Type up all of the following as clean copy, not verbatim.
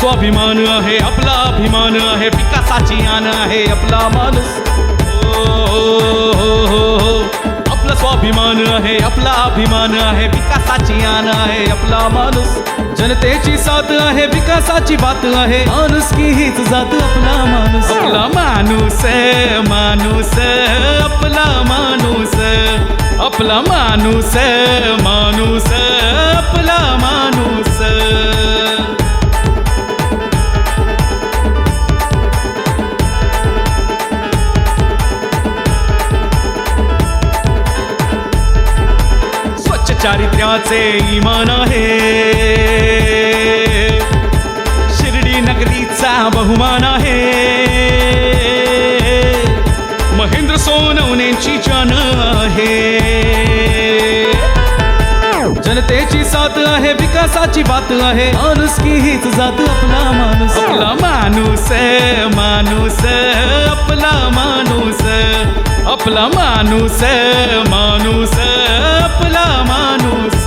स्वाभिमान आहे, आपला अभिमान आहे, विकासाची आन आहे आपला माणूस. आपला स्वाभिमान आहे, आपला अभिमान आहे, विकासाची आन आहे आपला माणूस. जनतेची साथ आहे, विकासाची बात आहे, माणूस की हीच जात आपला माणूस. आपला माणूस माणूस आपला माणूस, आपला माणूस माणूस आपला माणूस. स्वच्छ चारित्र्याचे इमान आहे, शिर्डी नगरीचा बहुमान आहे, महेंद्र सोनवणेंची जान आहे. जनतेची साथ आहे, विकासाची बात आहे, माणूस की हीच जात आपला माणूस. आपला माणूस माणूस आपला माणूस, आपला माणूस माणूस आपला माणूस.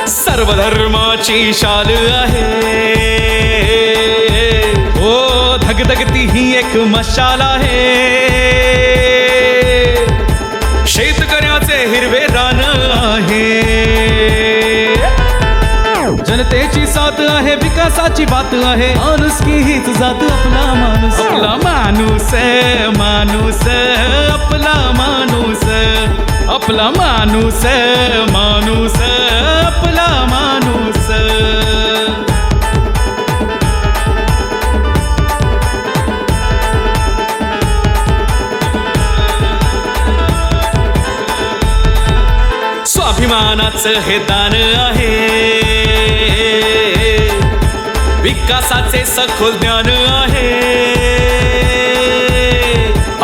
सर्व धर्माची शाल आहे, ओ धगधगती ही एक मशाल आहे, शेतकऱ्याचे हिरवे रान आहे. जनतेची साथ आहे, विकासाची बात आहे, माणूस की हीच जात आपला माणूस. आपला माणूस माणूस आपला माणूस, आपला माणूस माणूस आपला माणूस. स्वाभिमानाचं हे दान आहे, विकासाचे सखोल ज्ञान आहे,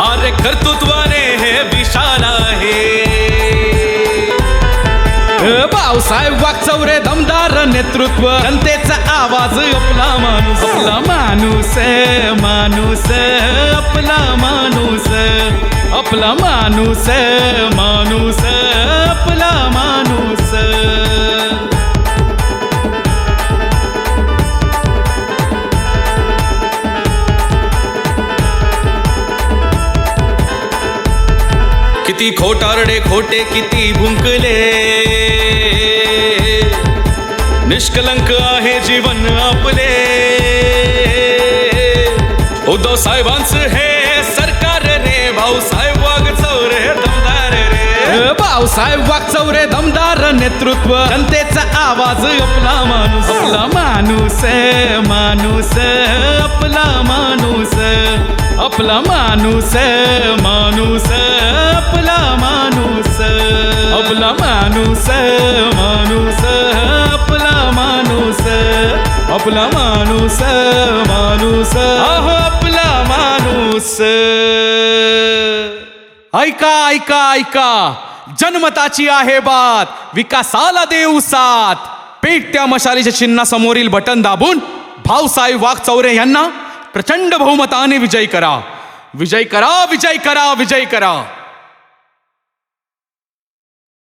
अरे कर्तृत्वाने हे विशाल आहे. भाऊसाहेब वागचौरे दमदार नेतृत्व, जनतेचा आवाज आपला माणूस. आपला माणूस माणूस आपला माणूस, आपला माणूस माणूस आपला माणूस. किती खोटारडे खोटे किती भुंकले, निष्कलंक आहे जीवन आपले. उद्धव साहेबांचं हे सरकार रे, भाऊसाहेब वागचौरे दमदार रे. भाऊसाहेब वागचौरे दमदार नेतृत्व, जनतेचा आवाज आपला माणूस. आपला माणूस माणूस आपला माणूस, आपला माणूस माणूस आपला माणूस. आपला माणूस माणूस आपला माणूस, आपला माणूस माणूस आपला माणूस. ऐका ऐका ऐका, जनमताची आहे बात, विकासाला देऊ साथ. पेटत्या मशालीच्या चिन्हासमोरील बटन दाबून भाऊसाहेब वागचौरे यांना प्रचंड बहुमताने विजयी करा. विजय करा, विजय करा, विजय करा.